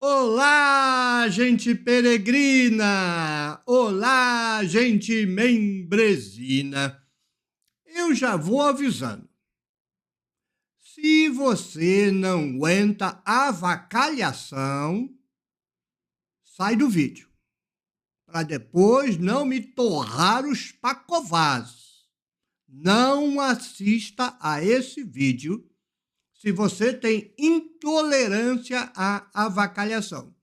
Olá, gente peregrina! Olá, gente membrezina! Eu já vou avisando. Se você não aguenta avacalhação, sai do vídeo, para depois não me torrar os pacovás. Não assista a esse vídeo se você tem intolerância à avacalhação,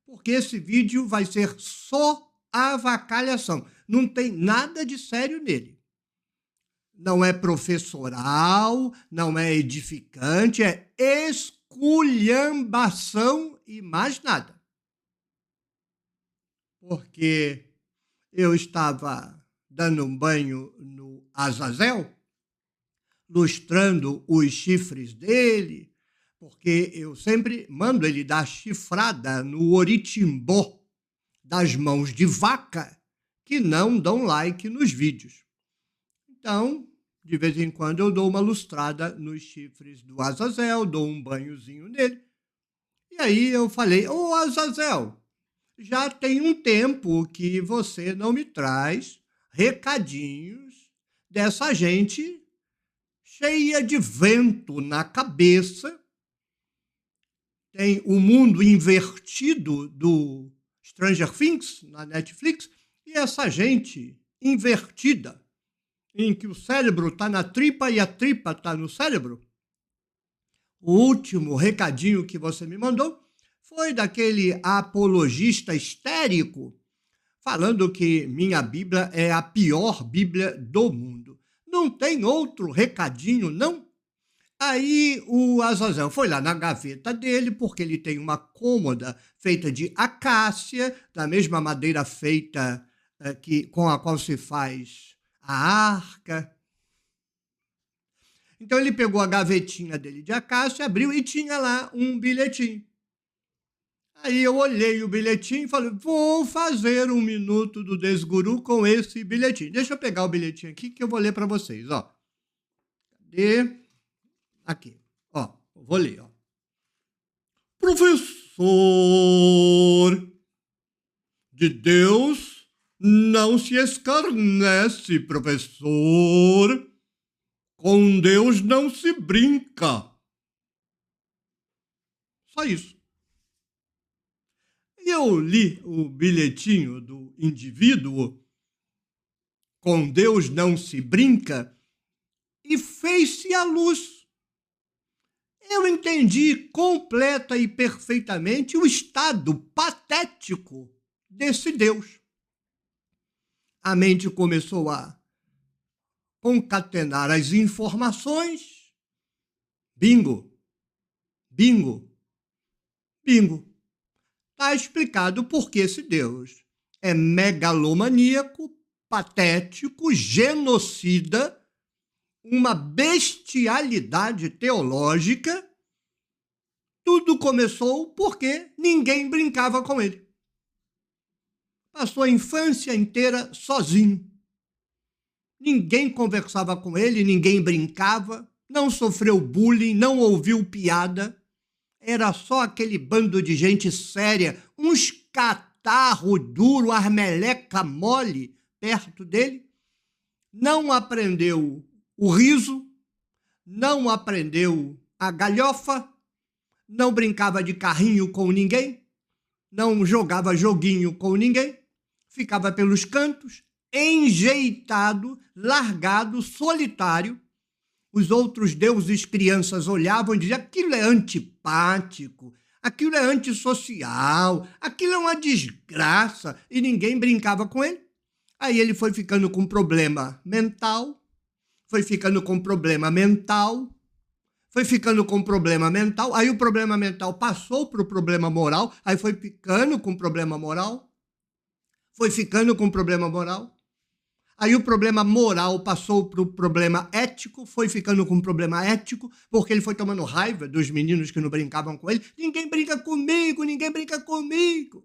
porque esse vídeo vai ser só avacalhação. Não tem nada de sério nele. Não é professoral, não é edificante, é esculhambação e mais nada. Porque eu estava dando um banho no Azazel, lustrando os chifres dele, porque eu sempre mando ele dar chifrada no oritimbó das mãos de vaca que não dão like nos vídeos. Então, de vez em quando eu dou uma lustrada nos chifres do Azazel, dou um banhozinho nele. E aí eu falei, ô Azazel, já tem um tempo que você não me traz recadinhos dessa gente cheia de vento na cabeça. Tem o mundo invertido do Stranger Things na Netflix e essa gente invertida, em que o cérebro está na tripa e a tripa está no cérebro. O último recadinho que você me mandou foi daquele apologista histérico falando que minha Bíblia é a pior Bíblia do mundo. Não tem outro recadinho, não? Aí o Azazel foi lá na gaveta dele, porque ele tem uma cômoda feita de acácia, da mesma madeira feita com a qual se faz a arca. Então ele pegou a gavetinha dele de acácia, abriu e tinha lá um bilhetinho. Aí eu olhei o bilhetinho e falei, vou fazer um minuto do Desguru com esse bilhetinho. Deixa eu pegar o bilhetinho aqui que eu vou ler para vocês, ó. Cadê? Aqui, ó, vou ler, ó. Professor de Deus não se escarnece, professor. Com Deus não se brinca. Só isso. E eu li o bilhetinho do indivíduo, com Deus não se brinca, e fez-se a luz. Eu entendi completa e perfeitamente o estado patético desse Deus. A mente começou a concatenar as informações. Bingo, bingo, bingo. Está explicado por que esse Deus é megalomaníaco, patético, genocida, uma bestialidade teológica. Tudo começou porque ninguém brincava com ele. Passou a infância inteira sozinho. Ninguém conversava com ele, ninguém brincava, não sofreu bullying, não ouviu piada. Era só aquele bando de gente séria, uns catarro duro, armeleca mole perto dele. Não aprendeu o riso, não aprendeu a galhofa, não brincava de carrinho com ninguém, não jogava joguinho com ninguém, ficava pelos cantos, enjeitado, largado, solitário. Os outros deuses crianças olhavam e diziam, aquilo é antipático, aquilo é antissocial, aquilo é uma desgraça, e ninguém brincava com ele. Aí ele foi ficando com problema mental, foi ficando com problema mental, foi ficando com problema mental, aí o problema mental passou para o problema moral, aí foi ficando com problema moral, foi ficando com problema moral. Aí o problema moral passou para o problema ético, foi ficando com um problema ético, porque ele foi tomando raiva dos meninos que não brincavam com ele. Ninguém brinca comigo, ninguém brinca comigo.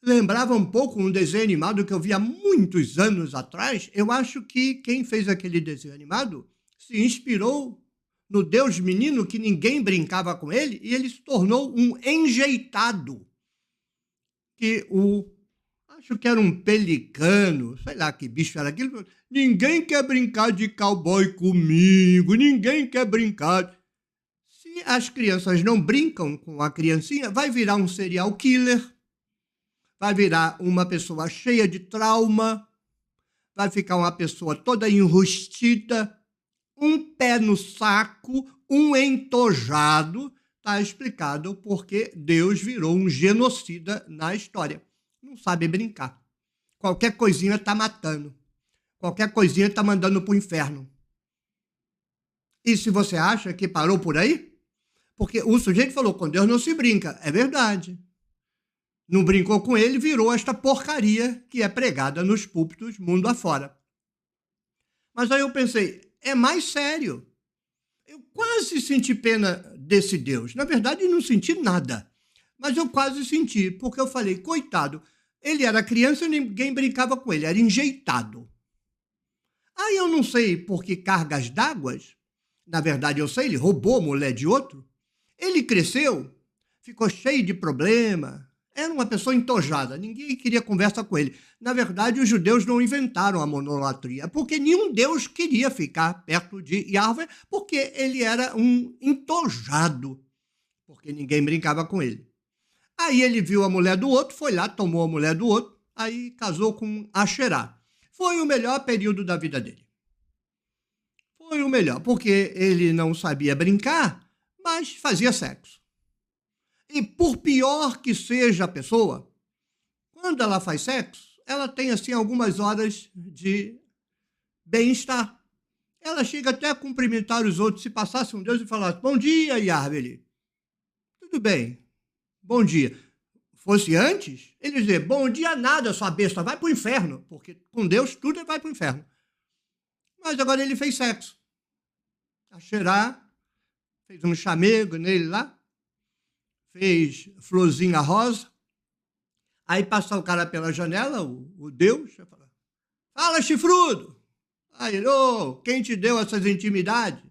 Lembrava um pouco um desenho animado que eu vi há muitos anos atrás. Eu acho que quem fez aquele desenho animado se inspirou no Deus menino que ninguém brincava com ele e ele se tornou um enjeitado. Acho que era um pelicano, sei lá que bicho era aquilo. Ninguém quer brincar de cowboy comigo, ninguém quer brincar. Se as crianças não brincam com a criancinha, vai virar um serial killer, vai virar uma pessoa cheia de trauma, vai ficar uma pessoa toda enrustida, um pé no saco, um entojado. Está explicado porque Deus virou um genocida na história. Não sabe brincar. Qualquer coisinha está matando. Qualquer coisinha está mandando para o inferno. E se você acha que parou por aí? Porque o sujeito falou, com Deus não se brinca. É verdade. Não brincou com ele, virou esta porcaria que é pregada nos púlpitos mundo afora. Mas aí eu pensei, é mais sério. Eu quase senti pena desse Deus. Na verdade, não senti nada. Mas eu quase senti, porque eu falei, coitado, ele era criança e ninguém brincava com ele, era enjeitado. Aí eu não sei por que cargas d'água, na verdade eu sei, ele roubou a mulher de outro, ele cresceu, ficou cheio de problema, era uma pessoa entojada, ninguém queria conversa com ele. Na verdade, os judeus não inventaram a monolatria, porque nenhum deus queria ficar perto de Yahvé, porque ele era um entojado, porque ninguém brincava com ele. Aí ele viu a mulher do outro, foi lá, tomou a mulher do outro, aí casou com Asherá. Foi o melhor período da vida dele. Foi o melhor, porque ele não sabia brincar, mas fazia sexo. E por pior que seja a pessoa, quando ela faz sexo, ela tem assim algumas horas de bem-estar. Ela chega até a cumprimentar os outros, se passasse um Deus e falasse, bom dia, Yahvé. Tudo bem, bom dia. Fosse antes, ele dizia, bom dia nada, sua besta, vai para o inferno, porque com Deus tudo vai para o inferno. Mas agora ele fez sexo. Asherá fez um chamego nele lá, fez florzinha rosa, aí passa o cara pela janela, o Deus, fala, chifrudo. Aí ele, quem te deu essas intimidades?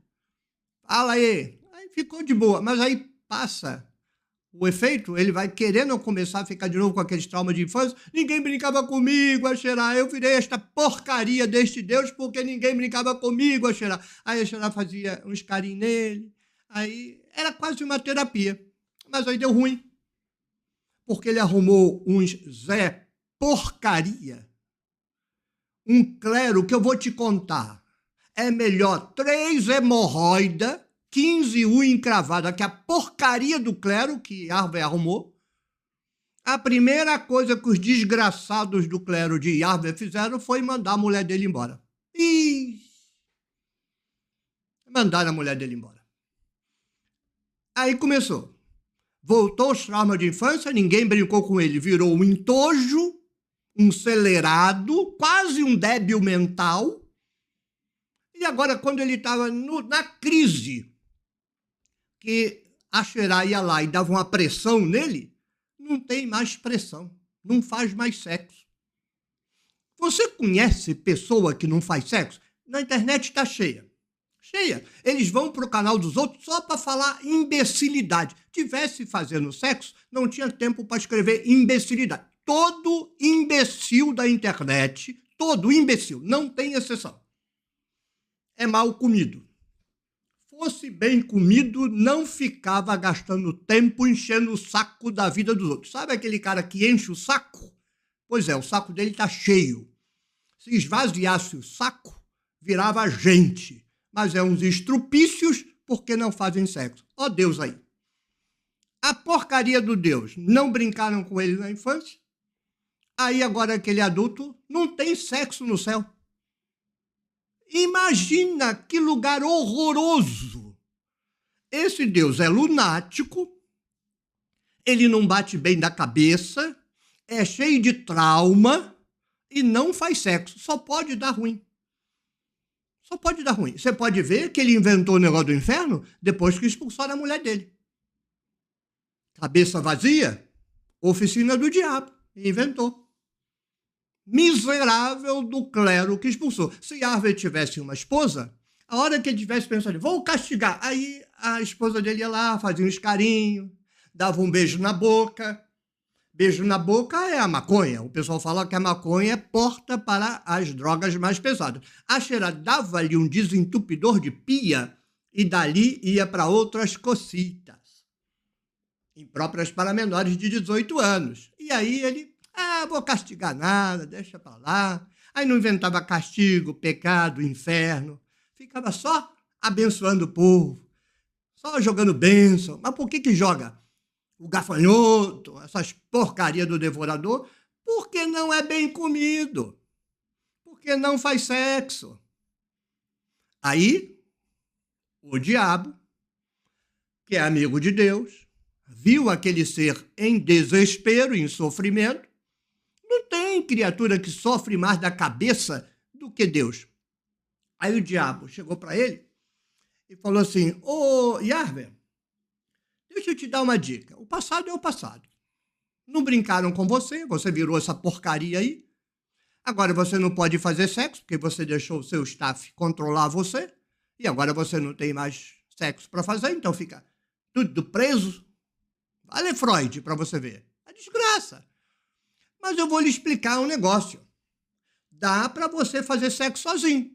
Fala aí. Aí ficou de boa, mas aí passa o efeito, ele vai querendo começar a ficar de novo com aqueles traumas de infância. Ninguém brincava comigo, Asherá. Eu virei esta porcaria deste Deus porque ninguém brincava comigo, Asherá. Aí Asherá fazia uns carinhos nele. Aí era quase uma terapia. Mas aí deu ruim. Porque ele arrumou uns Zé porcaria. Um clero que eu vou te contar. É melhor 3 hemorroidas, 15 unha encravada, que a porcaria do clero que Yahvé arrumou. A primeira coisa que os desgraçados do clero de Yahvé fizeram foi mandar a mulher dele embora. Mandaram a mulher dele embora. Aí começou. Voltou os traumas de infância, ninguém brincou com ele, virou um entojo, um celerado, quase um débil mental. E agora, quando ele estava na crise, que Asherá ia lá e dava uma pressão nele, não tem mais pressão, não faz mais sexo. Você conhece pessoa que não faz sexo? Na internet está cheia. Cheia. Eles vão para o canal dos outros só para falar imbecilidade. Tivesse fazendo sexo, não tinha tempo para escrever imbecilidade. Todo imbecil da internet, todo imbecil, não tem exceção, é mal comido. Fosse bem comido, não ficava gastando tempo enchendo o saco da vida dos outros. Sabe aquele cara que enche o saco? Pois é, o saco dele está cheio. Se esvaziasse o saco, virava gente. Mas é uns estrupícios porque não fazem sexo. Ó Deus aí. A porcaria do Deus. Não brincaram com ele na infância. Aí agora aquele adulto não tem sexo no céu. Imagina que lugar horroroso. Esse Deus é lunático, ele não bate bem da cabeça, é cheio de trauma e não faz sexo. Só pode dar ruim. Só pode dar ruim. Você pode ver que ele inventou o negócio do inferno depois que expulsaram a mulher dele. Cabeça vazia, oficina do diabo. Inventou. Miserável do clero que expulsou. Se Yahvé tivesse uma esposa, A hora que ele estivesse pensando, vou castigar, aí a esposa dele ia lá, fazia uns carinhos, dava um beijo na boca. Beijo na boca é a maconha. O pessoal fala que a maconha é porta para as drogas mais pesadas. A Sheila dava-lhe um desentupidor de pia e dali ia para outras cocitas, impróprias para menores de 18 anos. E aí ele, vou castigar nada, deixa para lá. Aí não inventava castigo, pecado, inferno. Ficava só abençoando o povo, só jogando bênção. Mas por que joga o gafanhoto, essas porcarias do devorador? Porque não é bem comido, porque não faz sexo. Aí, o diabo, que é amigo de Deus, viu aquele ser em desespero, em sofrimento. Não tem criatura que sofre mais da cabeça do que Deus. Aí o diabo chegou para ele e falou assim, ô Yahvé, deixa eu te dar uma dica. O passado é o passado. Não brincaram com você, você virou essa porcaria aí. Agora você não pode fazer sexo, porque você deixou o seu staff controlar você. E agora você não tem mais sexo para fazer, então fica tudo preso. Vale Freud para você ver. É desgraça. Mas eu vou lhe explicar um negócio. Dá para você fazer sexo sozinho.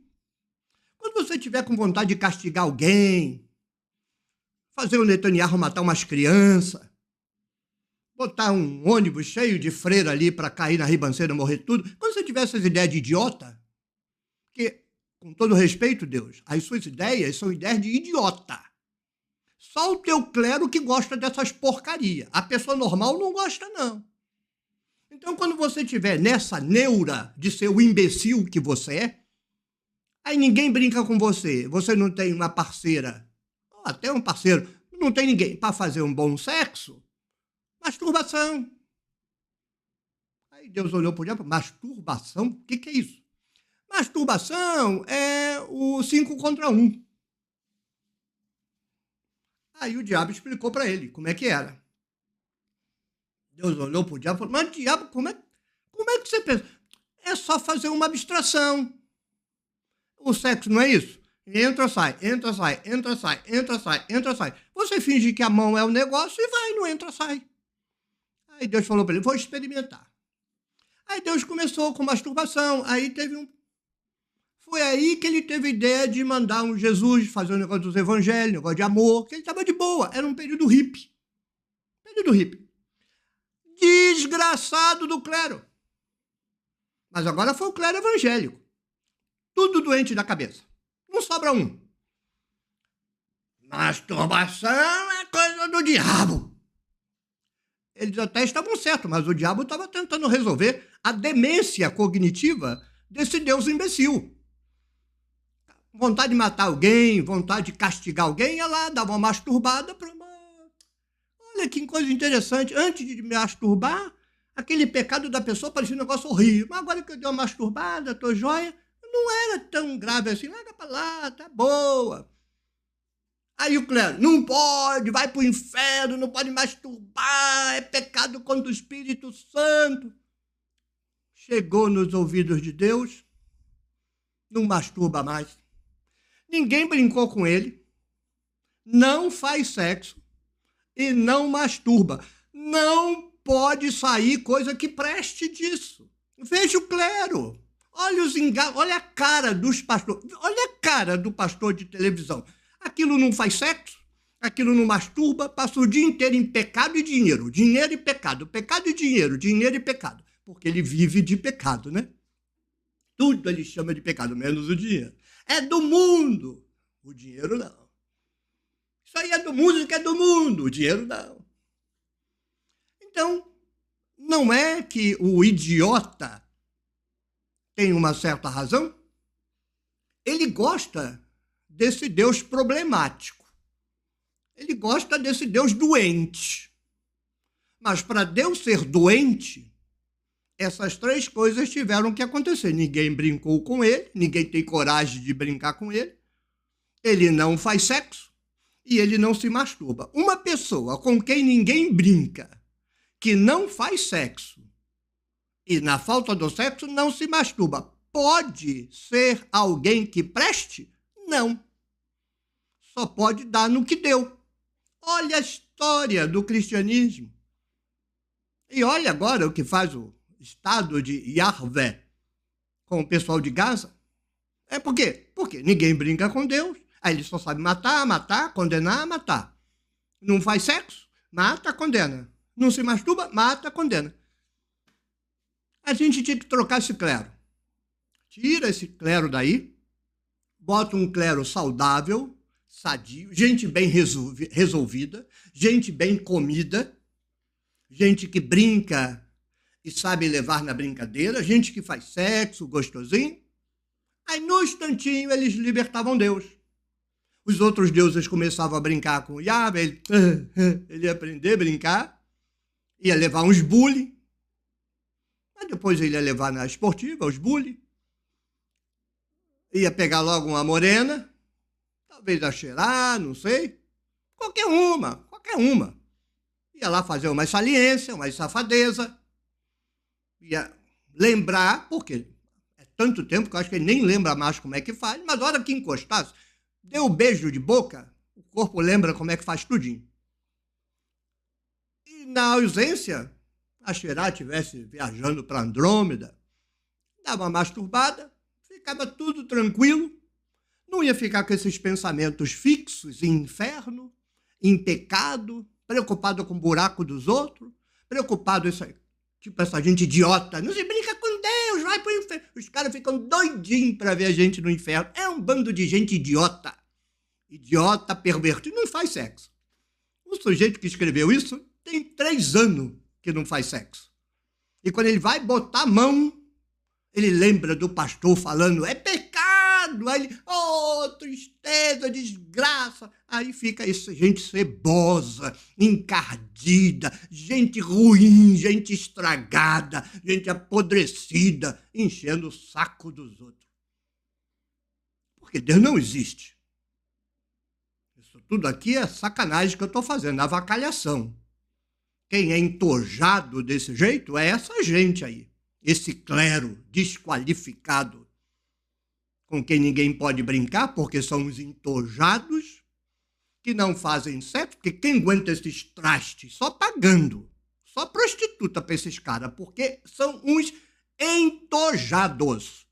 Quando você tiver com vontade de castigar alguém, fazer o Netanyahu matar umas crianças, botar um ônibus cheio de freira ali para cair na ribanceira e morrer tudo, quando você tiver essas ideias de idiota, que, com todo respeito, Deus, as suas ideias são ideias de idiota. Só o teu clero que gosta dessas porcarias. A pessoa normal não gosta, não. Então, quando você estiver nessa neura de ser o imbecil que você é, aí ninguém brinca com você, você não tem uma parceira, ou até um parceiro, não tem ninguém para fazer um bom sexo, masturbação. Aí Deus olhou para o diabo, masturbação? O que é isso? Masturbação é o 5 contra 1. Aí o diabo explicou para ele como é que era. Deus olhou para o diabo e falou, mas diabo, como é que você pensa? É só fazer uma abstração. O sexo não é isso? Entra, sai, entra, sai, entra, sai, entra, sai, entra, sai. Você finge que a mão é o negócio e vai, não entra, sai. Aí Deus falou para ele, vou experimentar. Aí Deus começou com masturbação, aí foi aí que ele teve a ideia de mandar um Jesus fazer um negócio dos evangelhos, um negócio de amor, que ele estava de boa, era um período hippie. Período hippie. Desgraçado do clero. Mas agora foi o clero evangélico. Tudo doente da cabeça. Não sobra um. Masturbação é coisa do diabo. Eles até estavam certos, mas o diabo estava tentando resolver a demência cognitiva desse Deus imbecil. Vontade de matar alguém, vontade de castigar alguém, ia lá, dava uma masturbada. Olha que coisa interessante. Antes de me masturbar, aquele pecado da pessoa parecia um negócio horrível. Mas agora que eu dei uma masturbada, tô joia, não era tão grave assim. Larga pra lá, tá boa. Aí o clero, não pode, vai pro inferno, não pode masturbar, é pecado contra o Espírito Santo. Chegou nos ouvidos de Deus, não masturba mais. Ninguém brincou com ele, não faz sexo e não masturba. Não pode sair coisa que preste disso. Veja o clero. Olha os enganos, olha a cara dos pastores, olha a cara do pastor de televisão. Aquilo não faz sexo, aquilo não masturba, passa o dia inteiro em pecado e dinheiro. Dinheiro e pecado, pecado e dinheiro, dinheiro e pecado. Porque ele vive de pecado, né? Tudo ele chama de pecado, menos o dinheiro. É do mundo, o dinheiro não. Isso aí é do mundo, que é do mundo, o dinheiro não. Então, não é que o idiota tem uma certa razão? Ele gosta desse Deus problemático. Ele gosta desse Deus doente. Mas para Deus ser doente, essas três coisas tiveram que acontecer. Ninguém brincou com ele, ninguém tem coragem de brincar com ele, ele não faz sexo e ele não se masturba. Uma pessoa com quem ninguém brinca, que não faz sexo e na falta do sexo não se masturba, pode ser alguém que preste? Não. Só pode dar no que deu. Olha a história do cristianismo. E olha agora o que faz o Estado de Yahvé com o pessoal de Gaza. É por quê? Porque ninguém brinca com Deus. Aí ele só sabe matar, matar, condenar, matar. Não faz sexo? Mata, condena. Não se masturba? Mata, condena. A gente tinha que trocar esse clero. Tira esse clero daí, bota um clero saudável, sadio, gente bem resolvida, gente bem comida, gente que brinca e sabe levar na brincadeira, gente que faz sexo gostosinho. Aí, no instantinho, eles libertavam Deus. Os outros deuses começavam a brincar com o Yahvé, ele ia aprender a brincar, ia levar uns bullying, mas depois ele ia levar na esportiva, os bullying, ia pegar logo uma morena, talvez a cheirar, não sei, qualquer uma. Ia lá fazer uma saliência, uma safadeza, ia lembrar, porque é tanto tempo que eu acho que ele nem lembra mais como é que faz, mas na hora que encostasse, deu um beijo de boca, o corpo lembra como é que faz tudinho. E na ausência, a Xerá estivesse viajando para Andrômeda, dava uma masturbada, ficava tudo tranquilo, não ia ficar com esses pensamentos fixos em inferno, em pecado, preocupado com o buraco dos outros, preocupado tipo essa gente idiota, não se brinca com Deus, vai pro inferno. Os caras ficam doidinhos para ver a gente no inferno. É um bando de gente idiota. Idiota, pervertido, não faz sexo. O sujeito que escreveu isso tem 3 anos que não faz sexo. E quando ele vai botar a mão, ele lembra do pastor falando, é pecado. Aí ele, oh, tristeza, desgraça. Aí fica essa gente cebosa, encardida, gente ruim, gente estragada, gente apodrecida, enchendo o saco dos outros. Porque Deus não existe. Isso tudo aqui é sacanagem que eu estou fazendo, avacalhação. Quem é entojado desse jeito é essa gente aí. Esse clero desqualificado, com quem ninguém pode brincar, porque são os entojados, que não fazem sexo, porque quem aguenta esses trastes? Só pagando, só prostituta para esses caras, porque são uns entojados.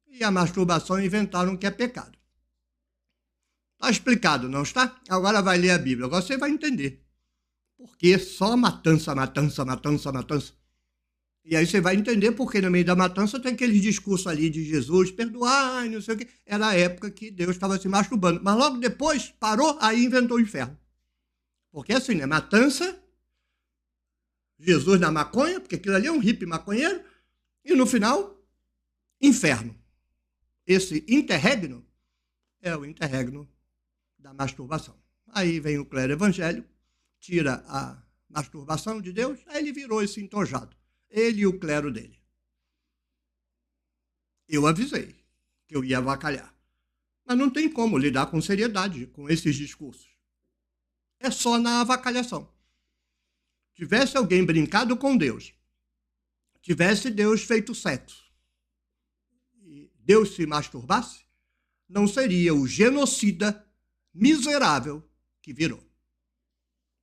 E a masturbação inventaram que é pecado. Está explicado, não está? Agora vai ler a Bíblia, agora você vai entender. Porque só matança. E aí você vai entender porque no meio da matança tem aquele discurso ali de Jesus, perdoai, não sei o quê. Era a época que Deus estava se masturbando. Mas logo depois parou, aí inventou o inferno. Porque assim, né? Matança, Jesus na maconha, porque aquilo ali é um hippie maconheiro, e no final, inferno. Esse interregno é o interregno da masturbação. Aí vem o clero evangélico, tira a masturbação de Deus, aí ele virou esse entojado. Ele e o clero dele. Eu avisei que eu ia avacalhar. Mas não tem como lidar com seriedade com esses discursos. É só na avacalhação. Tivesse alguém brincado com Deus, tivesse Deus feito sexo, e Deus se masturbasse, não seria o genocida miserável que virou.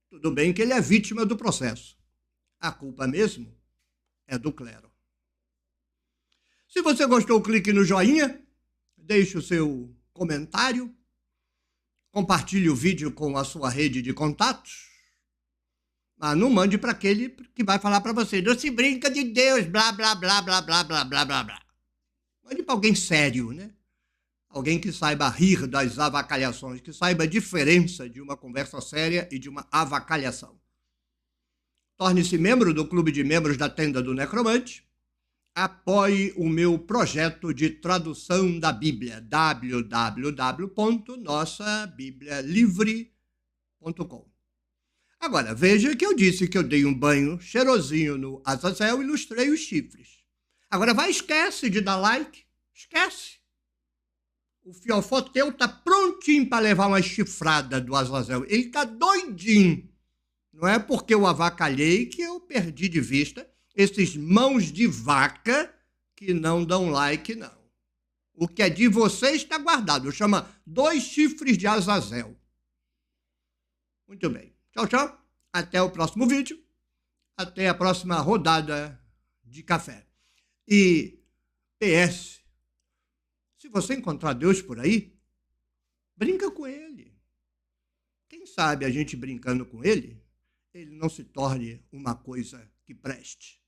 Tudo bem que ele é vítima do processo. A culpa mesmo é do clero. Se você gostou, clique no joinha, deixe o seu comentário, compartilhe o vídeo com a sua rede de contatos, mas não mande para aquele que vai falar para você, não se brinca de Deus, blá, blá, blá, blá, blá, blá, blá, blá, blá. Mande para alguém sério, né? Alguém que saiba rir das avacalhações, que saiba a diferença de uma conversa séria e de uma avacalhação. Torne-se membro do Clube de Membros da Tenda do Necromante. Apoie o meu projeto de tradução da Bíblia, www.nossabiblialivre.com. Agora, veja que eu disse que eu dei um banho cheirosinho no Azazel e ilustrei os chifres. Agora vai, esquece de dar like, esquece. O fiofó teu tá prontinho para levar uma chifrada do Azazel. Ele tá doidinho. Não é porque eu avacalhei que eu perdi de vista esses mãos de vaca que não dão like, não. O que é de você está guardado. Chama 2 chifres de Azazel. Muito bem. Tchau, tchau. Até o próximo vídeo. Até a próxima rodada de café. E PS, se você encontrar Deus por aí, brinca com ele. Quem sabe a gente brincando com ele, ele não se torne uma coisa que preste.